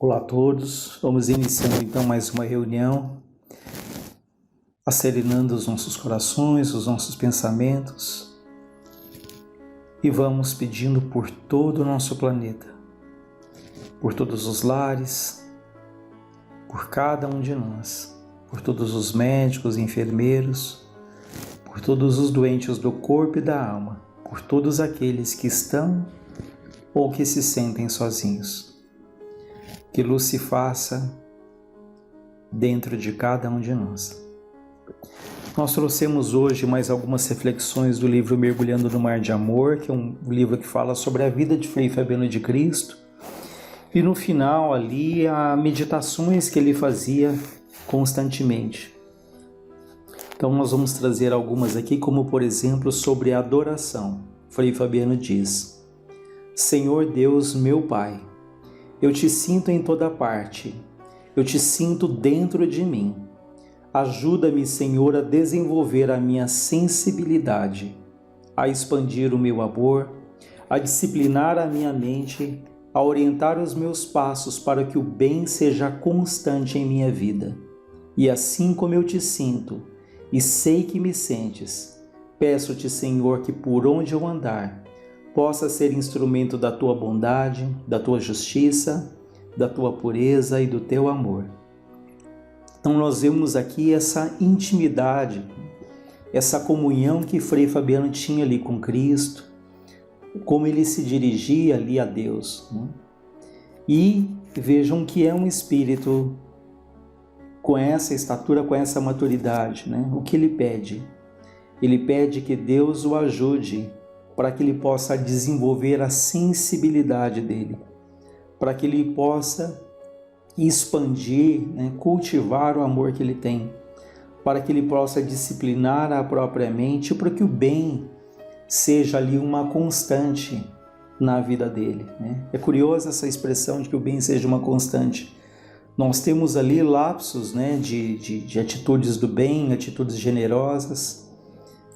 Olá a todos, vamos iniciando então mais uma reunião, acerenando os nossos corações, os nossos pensamentos e vamos pedindo por todo o nosso planeta, por todos os lares, por cada um de nós, por todos os médicos e enfermeiros, por todos os doentes do corpo e da alma, por todos aqueles que estão ou que se sentem sozinhos. Que luz se faça dentro de cada um de nós. Nós trouxemos hoje mais algumas reflexões do livro Mergulhando no Mar de Amor, que é um livro que fala sobre a vida de Frei Fabiano de Cristo. E no final ali, há meditações que ele fazia constantemente. Então nós vamos trazer algumas aqui, como por exemplo sobre a adoração. Frei Fabiano diz: Senhor Deus, meu Pai, eu te sinto em toda parte, eu te sinto dentro de mim. Ajuda-me, Senhor, a desenvolver a minha sensibilidade, a expandir o meu amor, a disciplinar a minha mente, a orientar os meus passos para que o bem seja constante em minha vida. E assim como eu te sinto, e sei que me sentes, peço-te, Senhor, que por onde eu andar, possa ser instrumento da tua bondade, da tua justiça, da tua pureza e do teu amor. Então nós vemos aqui essa intimidade, essa comunhão que Frei Fabiano tinha ali com Cristo, como ele se dirigia ali a Deus, né? E vejam que é um espírito com essa estatura, com essa maturidade, né? O que ele pede? Ele pede que Deus o ajude para que ele possa desenvolver a sensibilidade dele, para que ele possa expandir, né, cultivar o amor que ele tem, para que ele possa disciplinar a própria mente, para que o bem seja ali uma constante na vida dele, né? É curiosa essa expressão de que o bem seja uma constante. Nós temos ali lapsos, né, de atitudes do bem, atitudes generosas,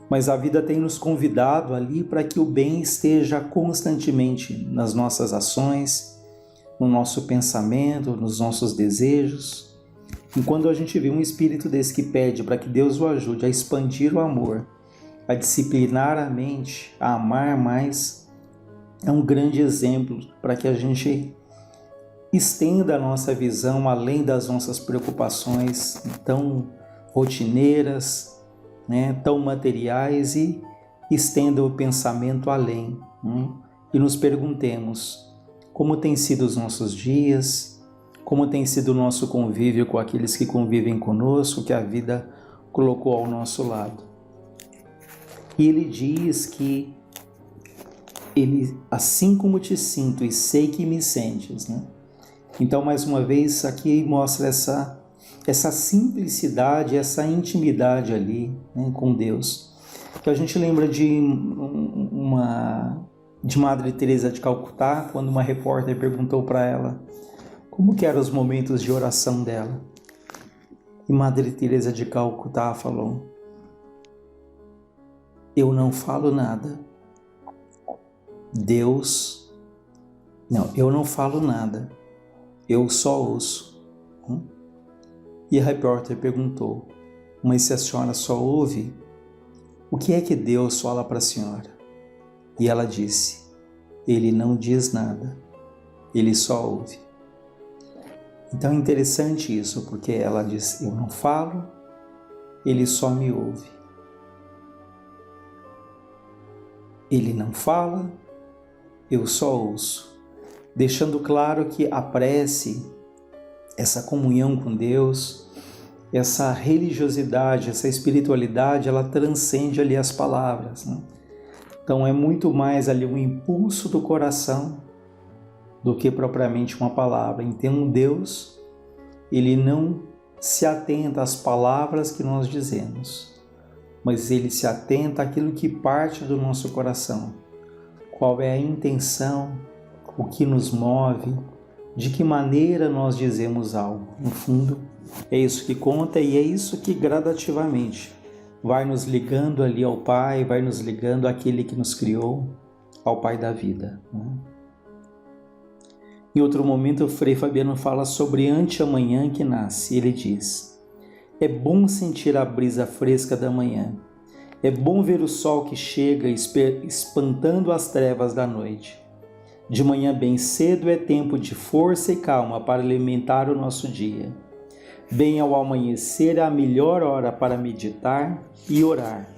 mas a vida tem nos convidado ali para que o bem esteja constantemente nas nossas ações, no nosso pensamento, nos nossos desejos. E quando a gente vê um espírito desse que pede para que Deus o ajude a expandir o amor, a disciplinar a mente, a amar mais, é um grande exemplo para que a gente estenda a nossa visão além das nossas preocupações tão rotineiras, né, tão materiais, e estenda o pensamento além, né? E nos perguntemos como têm sido os nossos dias, como tem sido o nosso convívio com aqueles que convivem conosco, que a vida colocou ao nosso lado. E ele diz que ele, assim como te sinto e sei que me sentes, né? Então, mais uma vez, aqui mostra essa simplicidade, essa intimidade ali, né, com Deus. Que a gente lembra de Madre Teresa de Calcutá, quando uma repórter perguntou para ela como que eram os momentos de oração dela. E Madre Teresa de Calcutá falou: eu não falo nada. Eu não falo nada. Eu só ouço. E a repórter perguntou: mas se a senhora só ouve, o que é que Deus fala para a senhora? E ela disse: ele não diz nada, ele só ouve. Então é interessante isso, porque ela diz: eu não falo, ele só me ouve. Ele não fala, eu só ouço. Deixando claro que a prece, essa comunhão com Deus, essa religiosidade, essa espiritualidade, ela transcende ali as palavras, né? Então é muito mais ali um impulso do coração do que propriamente uma palavra. Então Deus, ele não se atenta às palavras que nós dizemos, mas ele se atenta àquilo que parte do nosso coração. Qual é a intenção, o que nos move, de que maneira nós dizemos algo. No fundo, é isso que conta, e é isso que gradativamente vai nos ligando ali ao Pai, vai nos ligando àquele que nos criou, ao Pai da vida, né? Em outro momento, o Frei Fabiano fala sobre anteamanhã que nasce. Ele diz: é bom sentir a brisa fresca da manhã. É bom ver o sol que chega espantando as trevas da noite. De manhã bem cedo é tempo de força e calma para alimentar o nosso dia. Bem ao amanhecer é a melhor hora para meditar e orar,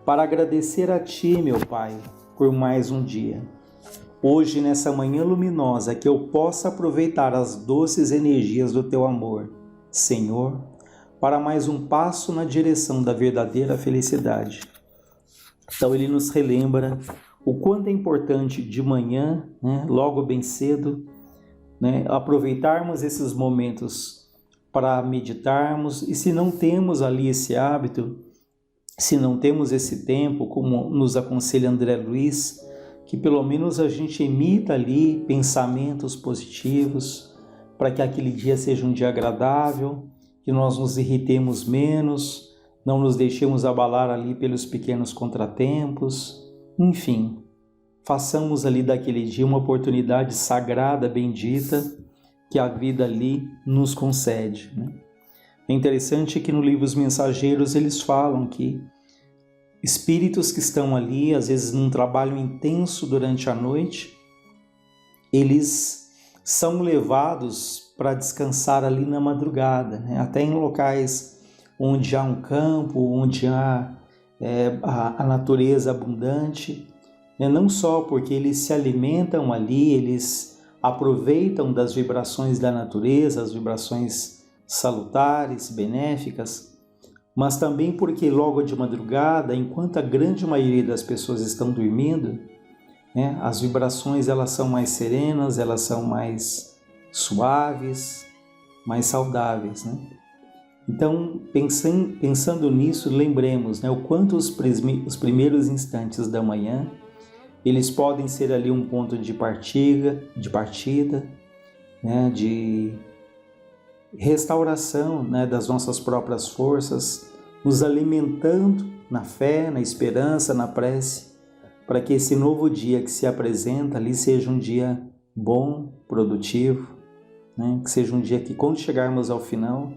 para agradecer a Ti, meu Pai, por mais um dia. Hoje, nessa manhã luminosa, que eu possa aproveitar as doces energias do Teu amor, Senhor, para mais um passo na direção da verdadeira felicidade. Então ele nos relembra o quanto é importante de manhã, logo bem cedo, aproveitarmos esses momentos para meditarmos, e se não temos ali esse hábito, se não temos esse tempo, como nos aconselha André Luiz, que pelo menos a gente emita ali pensamentos positivos, para que aquele dia seja um dia agradável, que nós nos irritemos menos, não nos deixemos abalar ali pelos pequenos contratempos, enfim, façamos ali daquele dia uma oportunidade sagrada, bendita, que a vida ali nos concede. É interessante que no livro Os Mensageiros eles falam que espíritos que estão ali, às vezes num trabalho intenso durante a noite, eles são levados para descansar ali na madrugada, até em locais onde há um campo, onde há a natureza abundante, não só porque eles se alimentam ali, eles aproveitam das vibrações da natureza, as vibrações salutares, benéficas, mas também porque logo de madrugada, enquanto a grande maioria das pessoas estão dormindo, as vibrações elas são mais serenas, elas são mais suaves, mais saudáveis. Então, pensando nisso, lembremos o quanto os primeiros instantes da manhã, eles podem ser ali um ponto de partida, de restauração das nossas próprias forças, nos alimentando na fé, na esperança, na prece, para que esse novo dia que se apresenta ali seja um dia bom, produtivo, que seja um dia que, quando chegarmos ao final,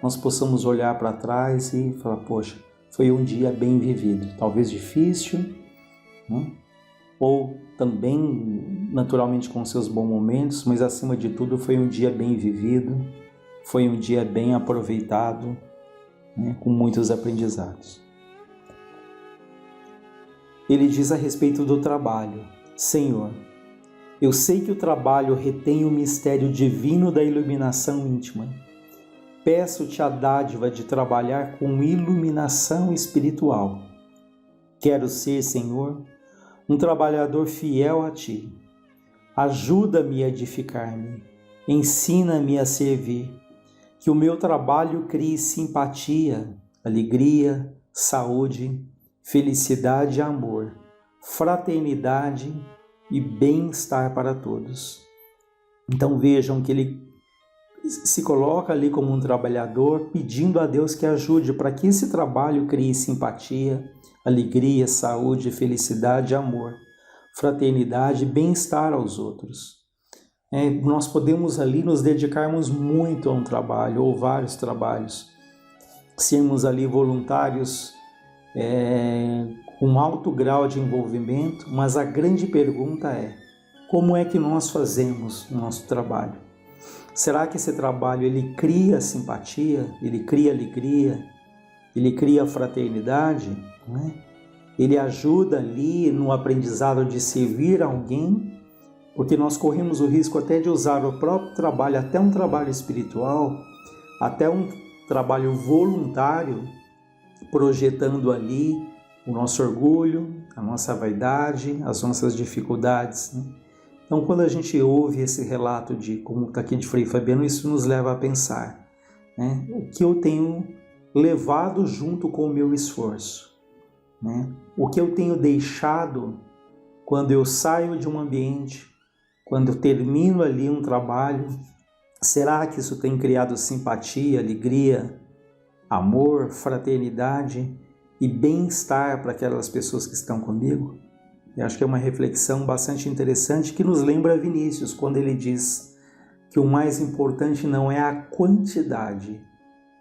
nós possamos olhar para trás e falar: poxa, foi um dia bem vivido, talvez difícil, ou também naturalmente com seus bons momentos, mas acima de tudo foi um dia bem vivido, foi um dia bem aproveitado, com muitos aprendizados. Ele diz a respeito do trabalho: Senhor, eu sei que o trabalho retém o mistério divino da iluminação íntima. Peço-te a dádiva de trabalhar com iluminação espiritual. Quero ser, Senhor, um trabalhador fiel a Ti. Ajuda-me a edificar-me, ensina-me a servir, que o meu trabalho crie simpatia, alegria, saúde, felicidade e amor, fraternidade e bem-estar para todos. Então vejam que ele se coloca ali como um trabalhador, pedindo a Deus que ajude para que esse trabalho crie simpatia, alegria, saúde, felicidade, amor, fraternidade e bem-estar aos outros. Nós podemos ali nos dedicarmos muito a um trabalho ou vários trabalhos, sermos ali voluntários com alto grau de envolvimento, mas a grande pergunta é: como é que nós fazemos o nosso trabalho? Será que esse trabalho ele cria simpatia, ele cria alegria, ele cria fraternidade? Ele ajuda ali no aprendizado de servir alguém? Porque nós corremos o risco até de usar o próprio trabalho, até um trabalho espiritual, até um trabalho voluntário, projetando ali o nosso orgulho, a nossa vaidade, as nossas dificuldades. Então, quando a gente ouve esse relato como está aqui de Frei Fabiano, isso nos leva a pensar, o que eu tenho levado junto com o meu esforço, o que eu tenho deixado quando eu saio de um ambiente, quando eu termino ali um trabalho. Será que isso tem criado simpatia, alegria, amor, fraternidade e bem-estar para aquelas pessoas que estão comigo? Eu acho que é uma reflexão bastante interessante que nos lembra Vinícius, quando ele diz: que o mais importante não é a quantidade,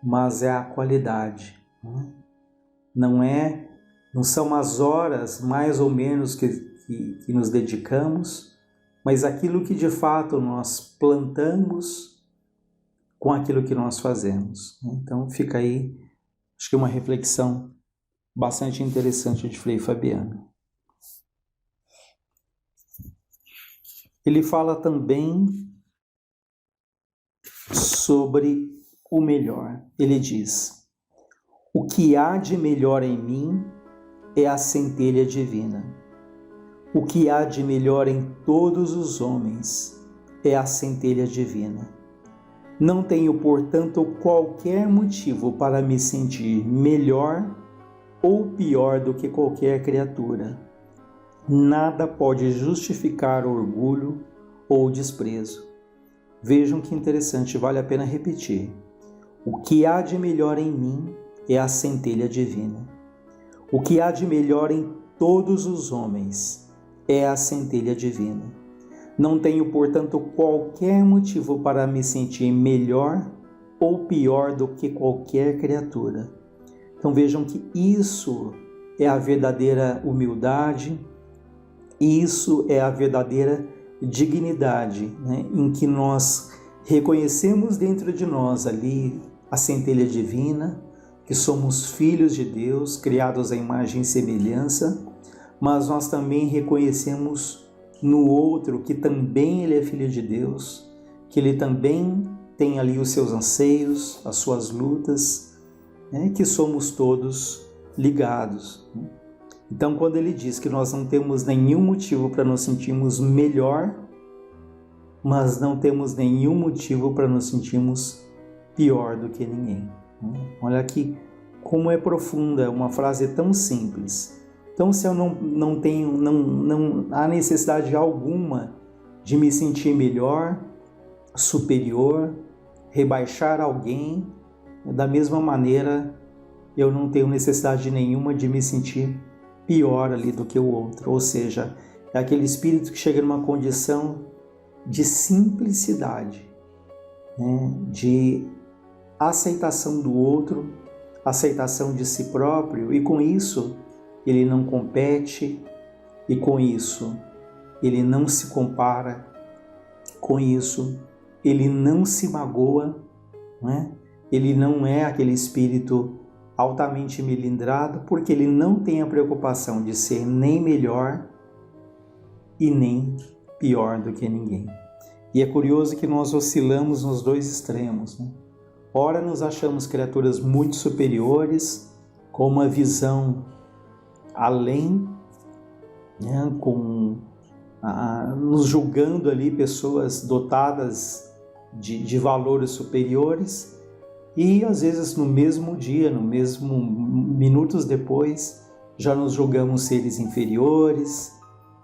mas é a qualidade. Não são as horas mais ou menos que nos dedicamos, mas aquilo que de fato nós plantamos com aquilo que nós fazemos. Então fica aí, acho que uma reflexão bastante interessante de Frei Fabiano. Ele fala também sobre o melhor. Ele diz: o que há de melhor em mim é a centelha divina. O que há de melhor em todos os homens é a centelha divina. Não tenho, portanto, qualquer motivo para me sentir melhor ou pior do que qualquer criatura. Nada pode justificar orgulho ou desprezo. Vejam que interessante, vale a pena repetir. O que há de melhor em mim é a centelha divina. O que há de melhor em todos os homens é a centelha divina. Não tenho, portanto, qualquer motivo para me sentir melhor ou pior do que qualquer criatura. Então vejam que isso é a verdadeira humildade, isso é a verdadeira dignidade, né? Em que nós reconhecemos dentro de nós ali a centelha divina, que somos filhos de Deus, criados à imagem e semelhança, mas nós também reconhecemos no outro que também ele é filho de Deus, que ele também tem ali os seus anseios, as suas lutas, né? Que somos todos ligados. Então, quando ele diz que nós não temos nenhum motivo para nos sentirmos melhor, mas não temos nenhum motivo para nos sentirmos pior do que ninguém. Olha aqui como é profunda uma frase tão simples. Então, se eu não há necessidade alguma de me sentir melhor, superior, rebaixar alguém, da mesma maneira eu não tenho necessidade nenhuma de me sentir pior ali do que o outro. Ou seja, é aquele espírito que chega numa condição de simplicidade, né? De aceitação do outro, aceitação de si próprio, e com isso ele não compete, e com isso ele não se compara, com isso ele não se magoa, né? Ele não é aquele espírito altamente melindrado, porque ele não tem a preocupação de ser nem melhor e nem pior do que ninguém. E é curioso que nós oscilamos nos dois extremos, né? Ora nos achamos criaturas muito superiores, com uma visão além, né? Nos julgando ali pessoas dotadas de valores superiores, e às vezes no mesmo dia, no mesmo minutos depois, já nos julgamos seres inferiores,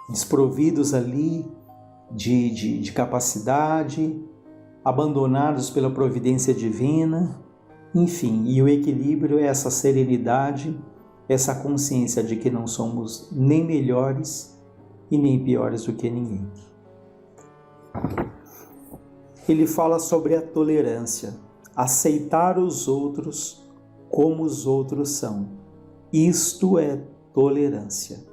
desprovidos ali de capacidade, abandonados pela providência divina, enfim. E o equilíbrio é essa serenidade, essa consciência de que não somos nem melhores e nem piores do que ninguém. Ele fala sobre a tolerância, aceitar os outros como os outros são. Isto é tolerância.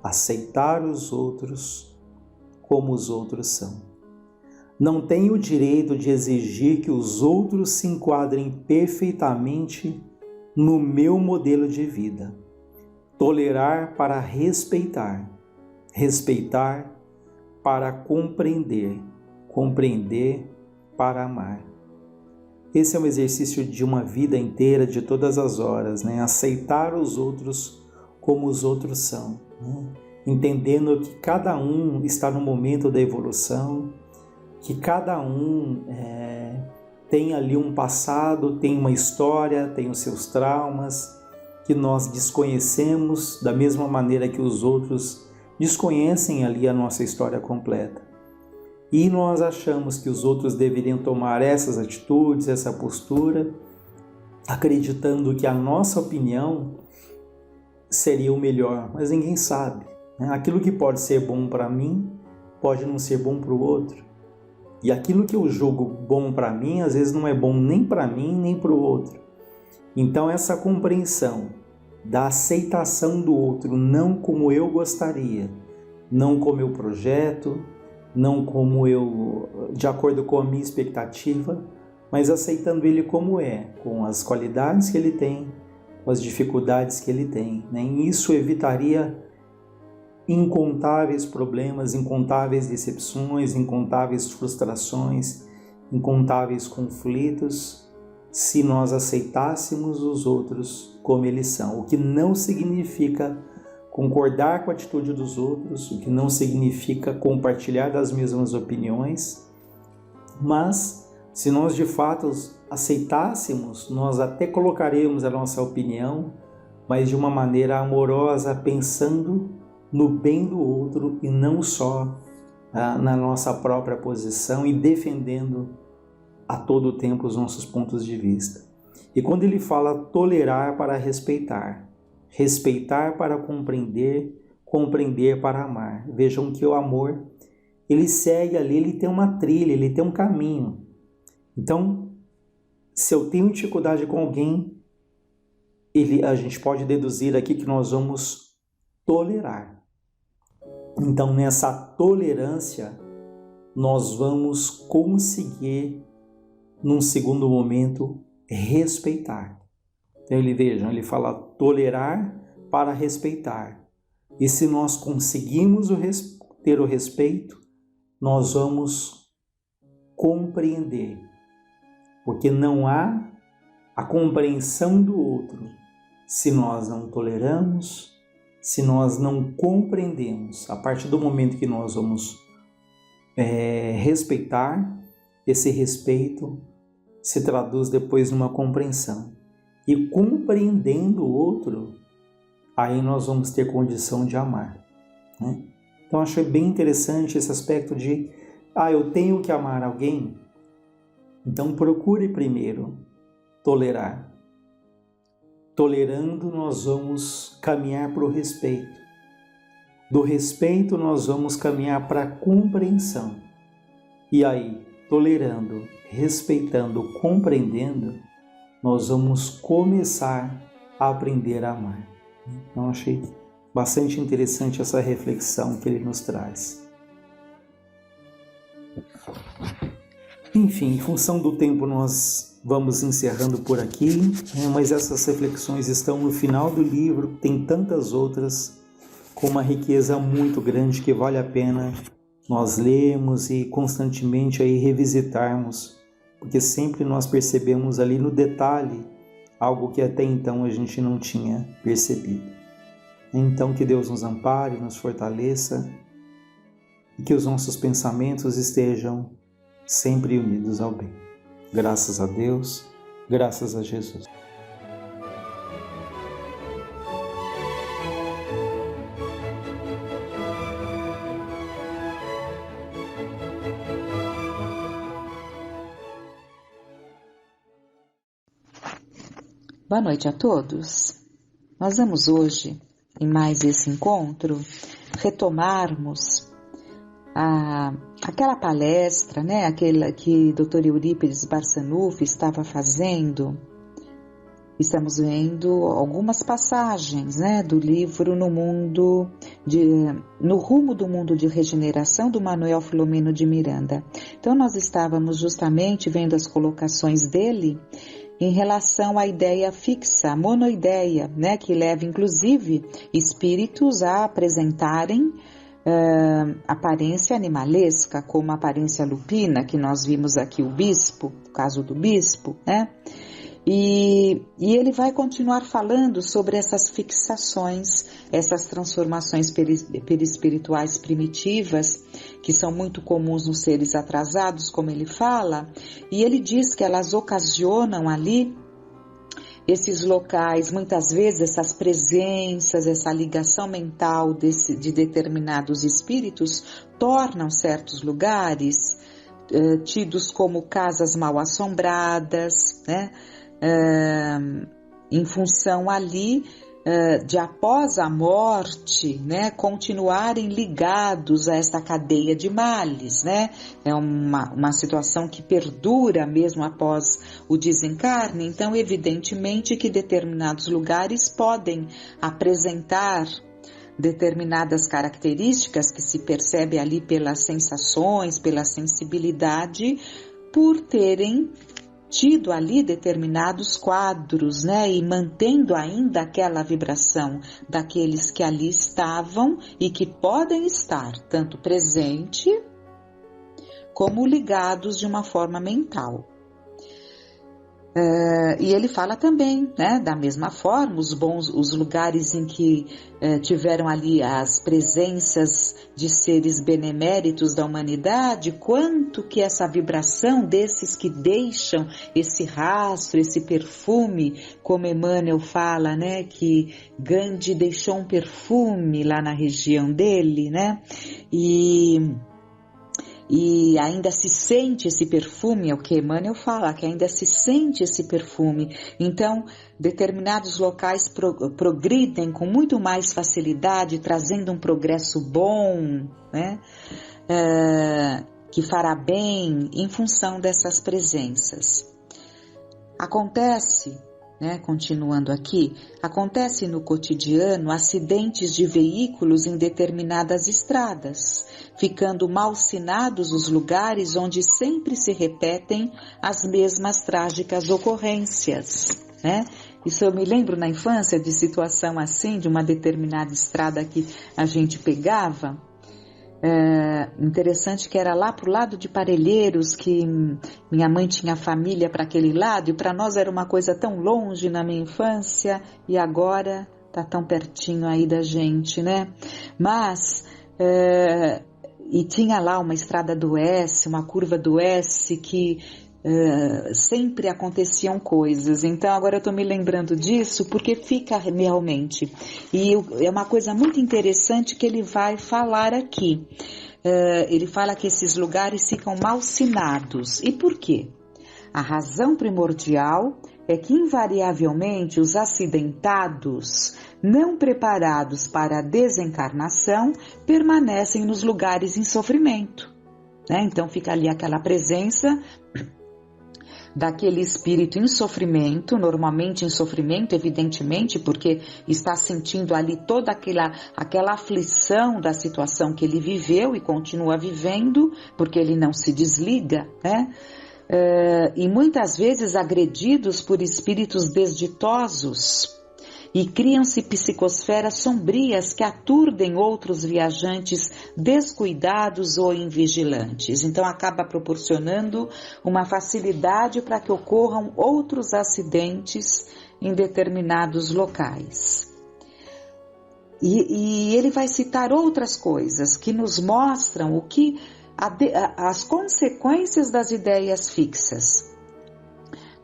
Aceitar os outros como os outros são. Não tenho o direito de exigir que os outros se enquadrem perfeitamente no meu modelo de vida. Tolerar para respeitar, respeitar para compreender, compreender para amar. Esse é um exercício de uma vida inteira, de todas as horas, né? Aceitar os outros como os outros são, né? Entendendo que cada um está no momento da evolução, que cada um tem ali um passado, tem uma história, tem os seus traumas, que nós desconhecemos da mesma maneira que os outros desconhecem ali a nossa história completa. E nós achamos que os outros deveriam tomar essas atitudes, essa postura, acreditando que a nossa opinião seria o melhor, mas ninguém sabe, né? Aquilo que pode ser bom para mim pode não ser bom para o outro. E aquilo que eu julgo bom para mim, às vezes não é bom nem para mim, nem para o outro. Então essa compreensão da aceitação do outro, não como eu gostaria, não como eu projeto, não como eu, de acordo com a minha expectativa, mas aceitando ele como é, com as qualidades que ele tem, com as dificuldades que ele tem, né? E isso evitaria incontáveis problemas, incontáveis decepções, incontáveis frustrações, incontáveis conflitos, se nós aceitássemos os outros como eles são. O que não significa concordar com a atitude dos outros, o que não significa compartilhar das mesmas opiniões, mas se nós de fato aceitássemos, nós até colocaremos a nossa opinião, mas de uma maneira amorosa, pensando no bem do outro e não só na nossa própria posição e defendendo a todo tempo os nossos pontos de vista. E quando ele fala tolerar para respeitar, respeitar para compreender, compreender para amar. Vejam que o amor, ele segue ali, ele tem uma trilha, ele tem um caminho. Então, se eu tenho dificuldade com alguém, a gente pode deduzir aqui que nós vamos tolerar. Então, nessa tolerância, nós vamos conseguir, num segundo momento, respeitar. Então, ele fala tolerar para respeitar. E se nós conseguimos ter o respeito, nós vamos compreender. Porque não há a compreensão do outro se nós não toleramos, se nós não compreendemos. A partir do momento que nós vamos respeitar, esse respeito se traduz depois numa compreensão. E compreendendo o outro, aí nós vamos ter condição de amar, né? Então achei bem interessante esse aspecto de eu tenho que amar alguém. Então procure primeiro tolerar. Tolerando, nós vamos caminhar para o respeito. Do respeito, nós vamos caminhar para a compreensão. E aí, tolerando, respeitando, compreendendo, nós vamos começar a aprender a amar. Então, achei bastante interessante essa reflexão que ele nos traz. Enfim, em função do tempo, nós vamos encerrando por aqui, mas essas reflexões estão no final do livro, tem tantas outras, com uma riqueza muito grande que vale a pena nós lermos e constantemente aí revisitarmos, porque sempre nós percebemos ali no detalhe algo que até então a gente não tinha percebido. Então que Deus nos ampare, nos fortaleça e que os nossos pensamentos estejam sempre unidos ao bem. Graças a Deus, graças a Jesus. Boa noite a todos. Nós vamos hoje, em mais esse encontro, retomarmos aquela palestra, aquela que Dr. Eurípides Barçanufo estava fazendo. Estamos vendo algumas passagens, do livro No Rumo do Mundo de Regeneração, do Manuel Filomeno de Miranda. Então, nós estávamos justamente vendo as colocações dele em relação à ideia fixa, a monoideia, que leva inclusive espíritos a apresentarem aparência animalesca, como a aparência lupina, que nós vimos aqui o bispo, o caso do bispo, E ele vai continuar falando sobre essas fixações, essas transformações perispirituais primitivas, que são muito comuns nos seres atrasados, como ele fala, e ele diz que elas ocasionam ali esses locais, muitas vezes essas presenças, essa ligação mental de determinados espíritos, tornam certos lugares tidos como casas mal assombradas, em função ali de após a morte, né, continuarem ligados a essa cadeia de males, né? É uma situação que perdura mesmo após o desencarne. Então, evidentemente que determinados lugares podem apresentar determinadas características que se percebe ali pelas sensações, pela sensibilidade, por terem tido ali determinados quadros, né, e mantendo ainda aquela vibração daqueles que ali estavam e que podem estar tanto presente como ligados de uma forma mental. E ele fala também, né, da mesma forma, os lugares em que tiveram ali as presenças de seres beneméritos da humanidade, quanto que essa vibração desses que deixam esse rastro, esse perfume, como Emmanuel fala, né, que Gandhi deixou um perfume lá na região dele, né, e ainda se sente esse perfume, é o que Emmanuel fala, que ainda se sente esse perfume. Então, determinados locais progridem com muito mais facilidade, trazendo um progresso bom, né? Que fará bem em função dessas presenças. Acontece, né, continuando aqui, acontece no cotidiano acidentes de veículos em determinadas estradas, ficando malsinados os lugares onde sempre se repetem as mesmas trágicas ocorrências, né? Isso eu me lembro na infância de situação assim, de uma determinada estrada que a gente pegava. Interessante que era lá pro lado de Parelheiros, que minha mãe tinha família para aquele lado, e para nós era uma coisa tão longe na minha infância, e agora tá tão pertinho aí da gente, né? Mas, e tinha lá uma estrada do S, uma curva do S, que sempre aconteciam coisas. Então agora eu estou me lembrando disso porque fica realmente, e é uma coisa muito interessante que ele vai falar aqui. Ele fala que esses lugares ficam malsinados. E por quê? A razão primordial é que invariavelmente os acidentados, não preparados para a desencarnação, permanecem nos lugares em sofrimento, né? Então fica ali aquela presença daquele espírito em sofrimento, normalmente em sofrimento, evidentemente, porque está sentindo ali toda aquela aflição da situação que ele viveu e continua vivendo, porque ele não se desliga, né? E muitas vezes agredidos por espíritos desditosos, e criam-se psicosferas sombrias que aturdem outros viajantes descuidados ou invigilantes. Então acaba proporcionando uma facilidade para que ocorram outros acidentes em determinados locais. E ele vai citar outras coisas que nos mostram as consequências das ideias fixas.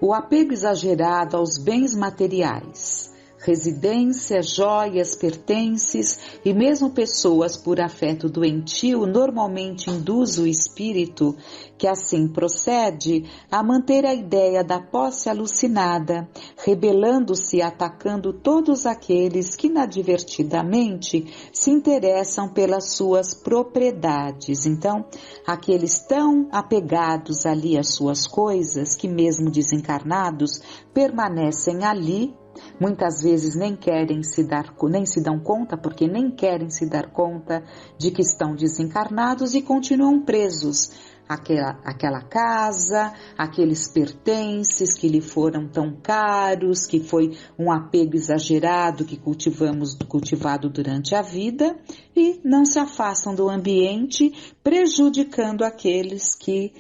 O apego exagerado aos bens materiais, residências, joias, pertences e mesmo pessoas por afeto doentio normalmente induz o espírito que assim procede a manter a ideia da posse alucinada, rebelando-se e atacando todos aqueles que inadvertidamente se interessam pelas suas propriedades. Então, aqueles tão apegados ali às suas coisas que mesmo desencarnados permanecem ali. Muitas vezes nem se dão conta, porque nem querem se dar conta de que estão desencarnados e continuam presos àquela casa, aqueles pertences que lhe foram tão caros, que foi um apego exagerado que cultivado durante a vida, e não se afastam do ambiente, prejudicando aqueles que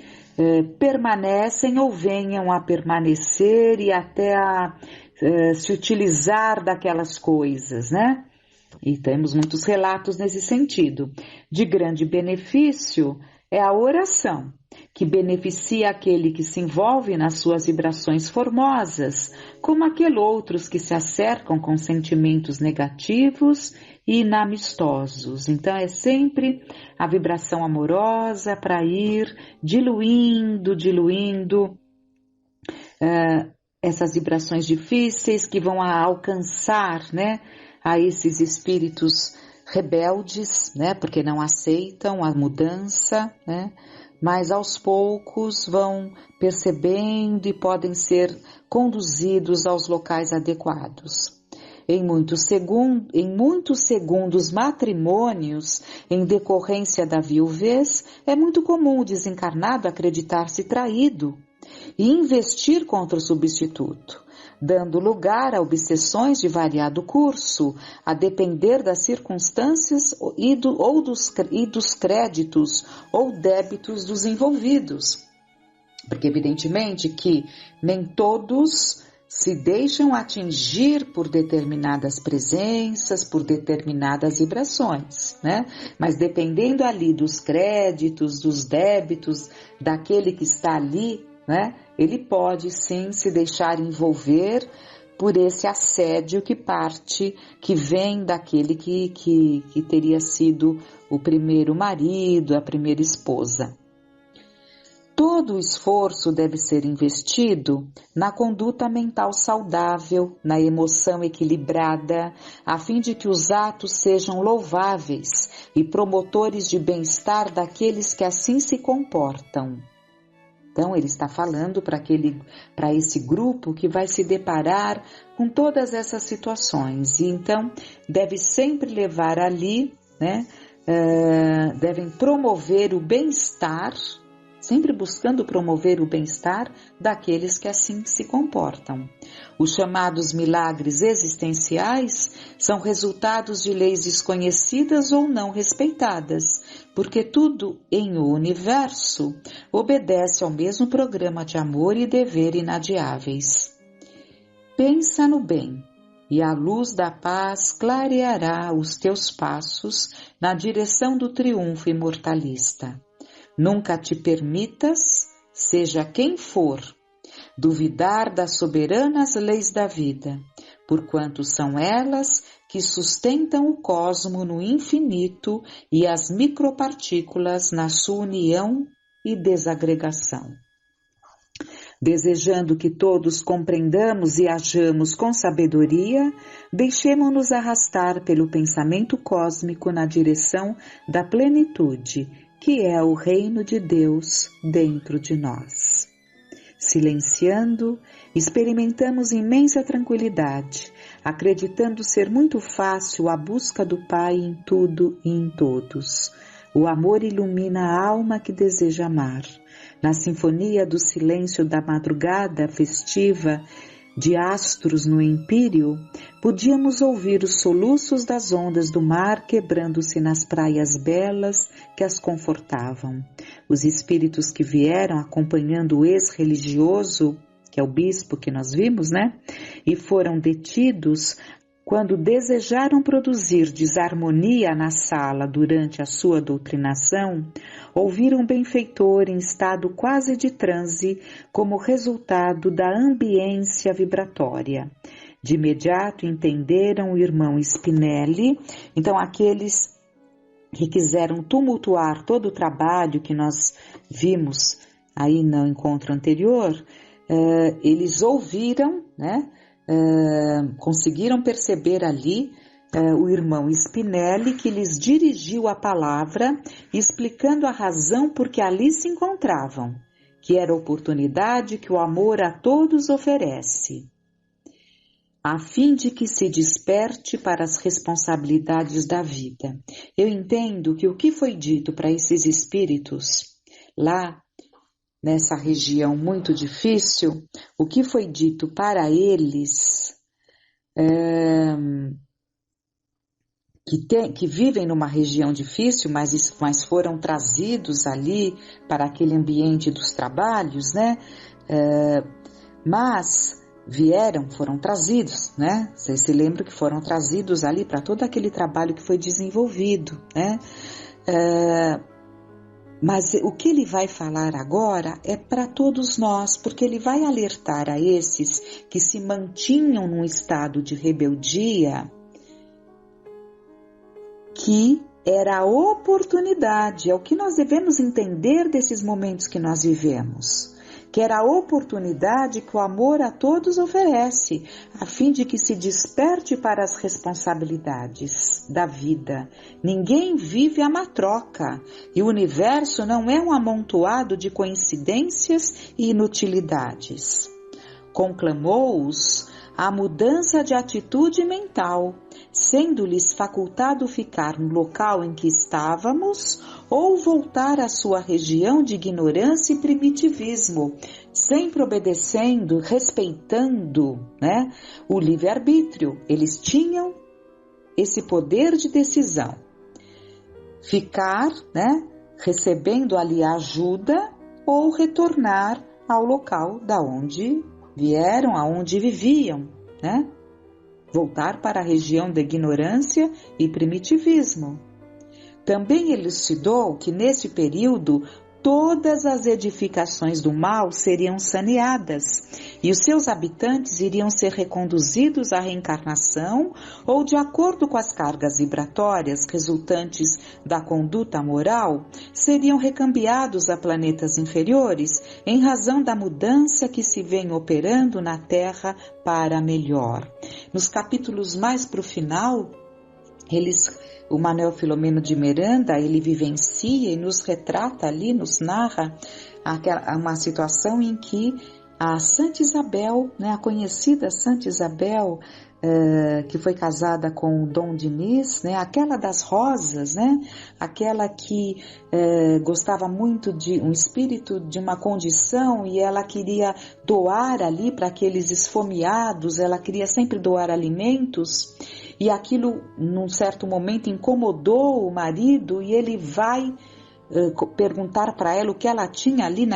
permanecem ou venham a permanecer e até a se utilizar daquelas coisas, né? E temos muitos relatos nesse sentido. De grande benefício é a oração, que beneficia aquele que se envolve nas suas vibrações formosas, como aqueles outros que se acercam com sentimentos negativos e inamistosos. Então é sempre a vibração amorosa para ir diluindo, essas vibrações difíceis que vão alcançar, né, a esses espíritos rebeldes, né, porque não aceitam a mudança, né, mas aos poucos vão percebendo e podem ser conduzidos aos locais adequados. Em muitos segundos matrimônios, em decorrência da viuvez, é muito comum o desencarnado acreditar-se traído e investir contra o substituto, dando lugar a obsessões de variado curso, a depender das circunstâncias dos créditos ou débitos dos envolvidos. Porque evidentemente que nem todos se deixam atingir por determinadas presenças, por determinadas vibrações, né? Mas dependendo ali dos créditos, dos débitos, daquele que está ali, né? Ele pode sim se deixar envolver por esse assédio que vem daquele que teria sido o primeiro marido, a primeira esposa. Todo o esforço deve ser investido na conduta mental saudável, na emoção equilibrada, a fim de que os atos sejam louváveis e promotores de bem-estar daqueles que assim se comportam. Então, ele está falando para esse grupo que vai se deparar com todas essas situações. E então, deve sempre levar ali, né, devem promover o bem-estar, sempre buscando promover o bem-estar daqueles que assim se comportam. Os chamados milagres existenciais são resultados de leis desconhecidas ou não respeitadas, porque tudo em o universo obedece ao mesmo programa de amor e dever inadiáveis. Pensa no bem, e a luz da paz clareará os teus passos na direção do triunfo imortalista. Nunca te permitas, seja quem for, duvidar das soberanas leis da vida, porquanto são elas que sustentam o cosmo no infinito e as micropartículas na sua união e desagregação. Desejando que todos compreendamos e hajamos com sabedoria, deixemo-nos arrastar pelo pensamento cósmico na direção da plenitude, que é o reino de Deus dentro de nós. Silenciando, experimentamos imensa tranquilidade, acreditando ser muito fácil a busca do Pai em tudo e em todos. O amor ilumina a alma que deseja amar. Na sinfonia do silêncio da madrugada festiva de astros no empíreo, podíamos ouvir os soluços das ondas do mar quebrando-se nas praias belas que as confortavam. Os espíritos que vieram acompanhando o ex-religioso, que é o bispo que nós vimos, né? E foram detidos quando desejaram produzir desarmonia na sala durante a sua doutrinação, ouviram um benfeitor em estado quase de transe como resultado da ambiência vibratória. De imediato entenderam o irmão Spinelli. Então, aqueles que quiseram tumultuar todo o trabalho que nós vimos aí no encontro anterior, eles ouviram, né? Conseguiram perceber ali o irmão Spinelli, que lhes dirigiu a palavra, explicando a razão por que ali se encontravam, que era a oportunidade que o amor a todos oferece, a fim de que se desperte para as responsabilidades da vida. Eu entendo que o que foi dito para esses espíritos lá, nessa região muito difícil, o que foi dito para eles, que vivem numa região difícil, mas foram trazidos ali para aquele ambiente dos trabalhos, né? Mas foram trazidos, né? Vocês se lembram que foram trazidos ali para todo aquele trabalho que foi desenvolvido, né? Mas o que ele vai falar agora é para todos nós, porque ele vai alertar a esses que se mantinham num estado de rebeldia, que era a oportunidade, é o que nós devemos entender desses momentos que nós vivemos, que era a oportunidade que o amor a todos oferece, a fim de que se desperte para as responsabilidades da vida. Ninguém vive a matroca, e o universo não é um amontoado de coincidências e inutilidades. Conclamou-os a mudança de atitude mental, sendo-lhes facultado ficar no local em que estávamos ou voltar à sua região de ignorância e primitivismo, sempre obedecendo, respeitando, o livre-arbítrio. Eles tinham esse poder de decisão. Ficar, recebendo ali ajuda ou retornar ao local da onde vieram, aonde viviam, voltar para a região da ignorância e primitivismo. Também elucidou que nesse período todas as edificações do mal seriam saneadas e os seus habitantes iriam ser reconduzidos à reencarnação ou, de acordo com as cargas vibratórias resultantes da conduta moral, seriam recambiados a planetas inferiores em razão da mudança que se vem operando na Terra para melhor. Nos capítulos mais para o final, o Manuel Filomeno de Miranda, ele vivencia e nos retrata ali, nos narra uma situação em que a Santa Isabel, a conhecida Santa Isabel, que foi casada com o Dom Dinis, aquela das rosas, aquela que gostava muito de um espírito de uma condição e ela queria doar ali para aqueles esfomeados, ela queria sempre doar alimentos. E aquilo, num certo momento, incomodou o marido e ele vai perguntar para ela o que ela tinha ali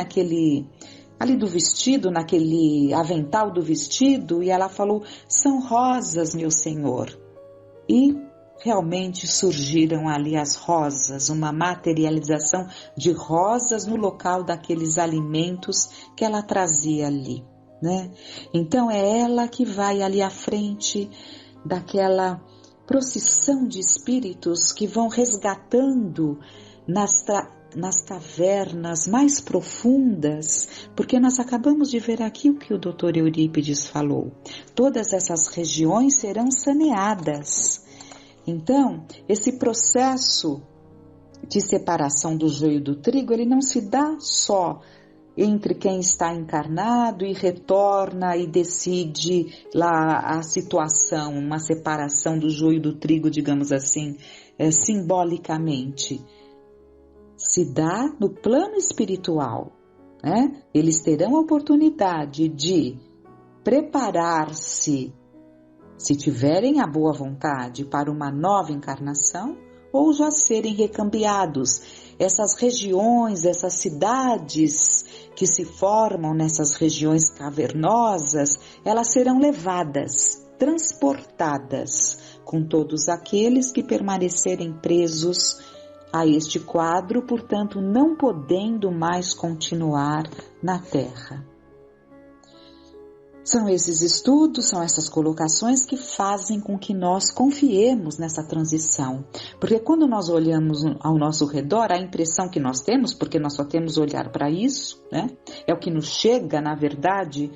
ali do vestido, naquele avental do vestido, e ela falou: são rosas, meu senhor. E realmente surgiram ali as rosas, uma materialização de rosas no local daqueles alimentos que ela trazia ali, Então é ela que vai ali à frente daquela procissão de espíritos que vão resgatando nas cavernas mais profundas, porque nós acabamos de ver aqui o que o Dr. Eurípides falou. Todas essas regiões serão saneadas. Então, esse processo de separação do joio do trigo, ele não se dá só entre quem está encarnado e retorna e decide lá a situação, uma separação do joio do trigo, digamos assim, simbolicamente. Se dá no plano espiritual, Eles terão a oportunidade de preparar-se, se tiverem a boa vontade, para uma nova encarnação, ou já serem recambiados. Essas regiões, essas cidades que se formam nessas regiões cavernosas, elas serão levadas, transportadas, com todos aqueles que permanecerem presos a este quadro, portanto, não podendo mais continuar na Terra. São esses estudos, são essas colocações que fazem com que nós confiemos nessa transição. Porque quando nós olhamos ao nosso redor, a impressão que nós temos, porque nós só temos olhar para isso, é o que nos chega, na verdade,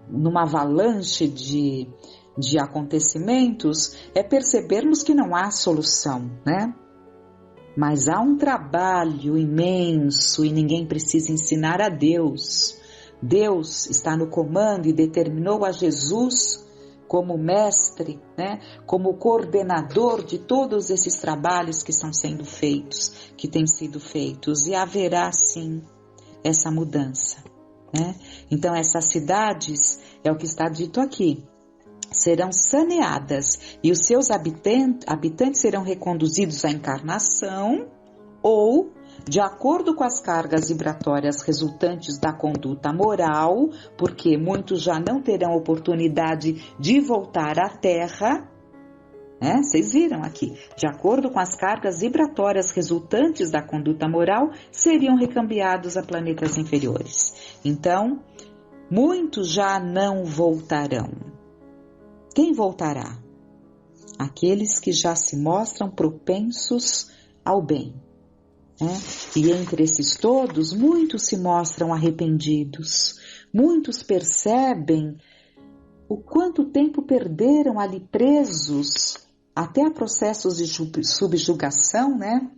numa avalanche de acontecimentos, é percebermos que não há solução, Mas há um trabalho imenso e ninguém precisa ensinar a Deus. Deus está no comando e determinou a Jesus como mestre, como coordenador de todos esses trabalhos que estão sendo feitos, que têm sido feitos, e haverá sim essa mudança, Então essas cidades, é o que está dito aqui, serão saneadas e os seus habitantes serão reconduzidos à encarnação ou, de acordo com as cargas vibratórias resultantes da conduta moral, porque muitos já não terão oportunidade de voltar à Terra, Vocês viram aqui, de acordo com as cargas vibratórias resultantes da conduta moral, seriam recambiados a planetas inferiores. Então, muitos já não voltarão. Quem voltará? Aqueles que já se mostram propensos ao bem. né? E entre esses todos, muitos se mostram arrependidos, muitos percebem o quanto tempo perderam ali presos, até a processos de subjugação, né?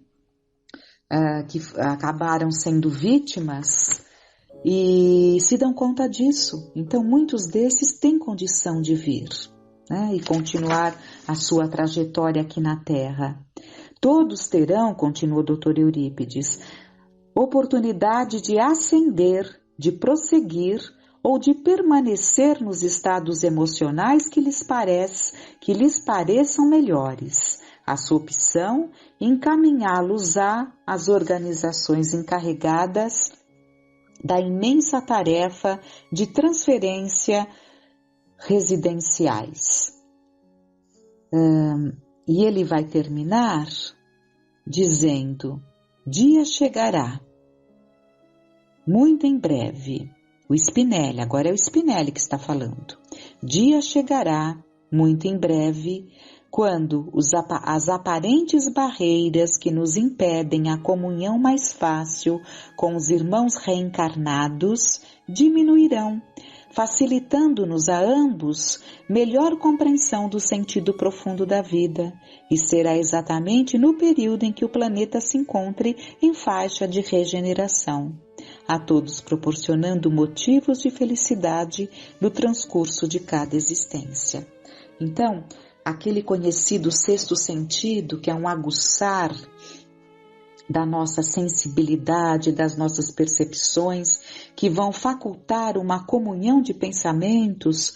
Que acabaram sendo vítimas e se dão conta disso. Então, muitos desses têm condição de vir, né? E continuar a sua trajetória aqui na Terra. Todos terão, continua o Dr. Eurípides, oportunidade de ascender, de prosseguir ou de permanecer nos estados emocionais que lhes pareçam melhores. A sua opção, encaminhá-los às organizações encarregadas da imensa tarefa de transferência residenciais. E ele vai terminar dizendo: dia chegará, muito em breve. O Spinelli, agora é o Spinelli que está falando. Dia chegará, muito em breve, quando as aparentes barreiras que nos impedem a comunhão mais fácil com os irmãos reencarnados diminuirão, facilitando-nos a ambos melhor compreensão do sentido profundo da vida, e será exatamente no período em que o planeta se encontre em faixa de regeneração, a todos proporcionando motivos de felicidade no transcurso de cada existência. Então, aquele conhecido sexto sentido, que é um aguçar da nossa sensibilidade, das nossas percepções, que vão facultar uma comunhão de pensamentos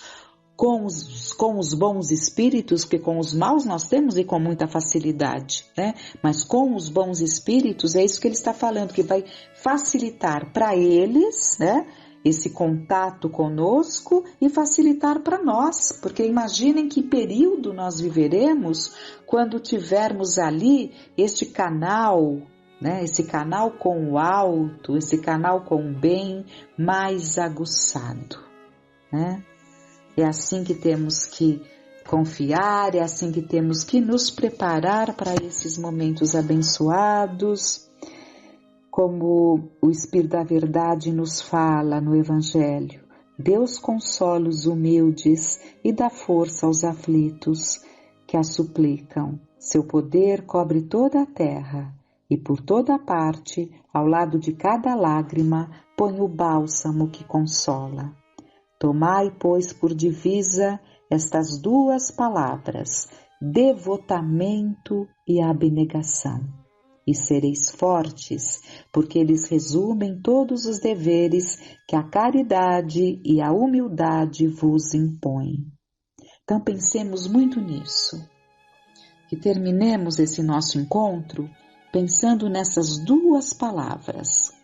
com os bons espíritos, porque com os maus nós temos e com muita facilidade, né? Mas com os bons espíritos, é isso que ele está falando, que vai facilitar para eles, né, esse contato conosco e facilitar para nós, porque imaginem que período nós viveremos quando tivermos ali este canal, né, esse canal com o alto, esse canal com o bem mais aguçado, né? É assim que temos que confiar, é assim que temos que nos preparar para esses momentos abençoados, como o Espírito da Verdade nos fala no Evangelho. Deus consola os humildes e dá força aos aflitos que a suplicam. Seu poder cobre toda a terra e por toda parte, ao lado de cada lágrima, põe o bálsamo que consola. Tomai, pois, por divisa estas duas palavras, devotamento e abnegação, e sereis fortes, porque eles resumem todos os deveres que a caridade e a humildade vos impõem. Então pensemos muito nisso, que terminemos esse nosso encontro pensando nessas duas palavras,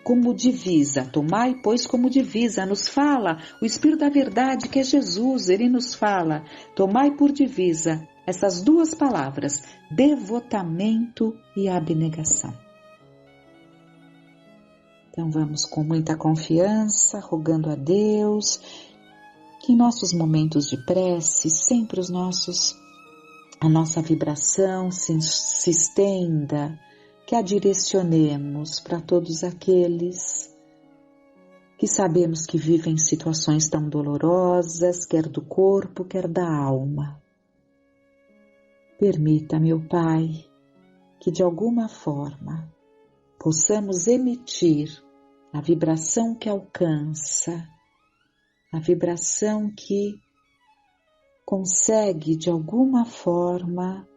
como divisa. Tomai, pois, como divisa, nos fala o Espírito da Verdade, que é Jesus, ele nos fala, tomai por divisa essas duas palavras, devotamento e abnegação. Então vamos com muita confiança, rogando a Deus, que em nossos momentos de prece, sempre a nossa vibração se estenda, que a direcionemos para todos aqueles que sabemos que vivem situações tão dolorosas, quer do corpo, quer da alma. Permita, meu Pai, que de alguma forma possamos emitir a vibração que alcança, a vibração que consegue de alguma forma,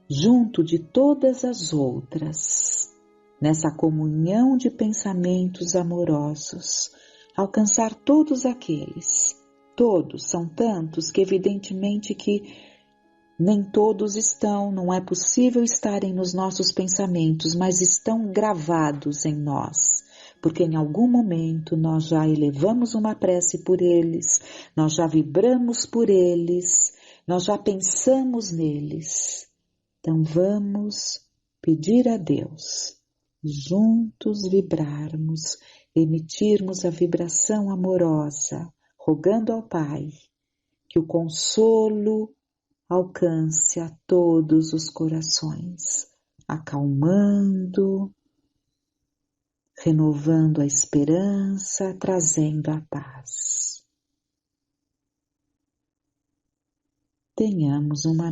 junto de todas as outras, nessa comunhão de pensamentos amorosos, alcançar todos aqueles, todos, são tantos que evidentemente que nem todos estão, não é possível estarem nos nossos pensamentos, mas estão gravados em nós, porque em algum momento nós já elevamos uma prece por eles, nós já vibramos por eles, nós já pensamos neles. Então vamos pedir a Deus, juntos vibrarmos, emitirmos a vibração amorosa, rogando ao Pai que o consolo alcance a todos os corações, acalmando, renovando a esperança, trazendo a paz. Tenhamos uma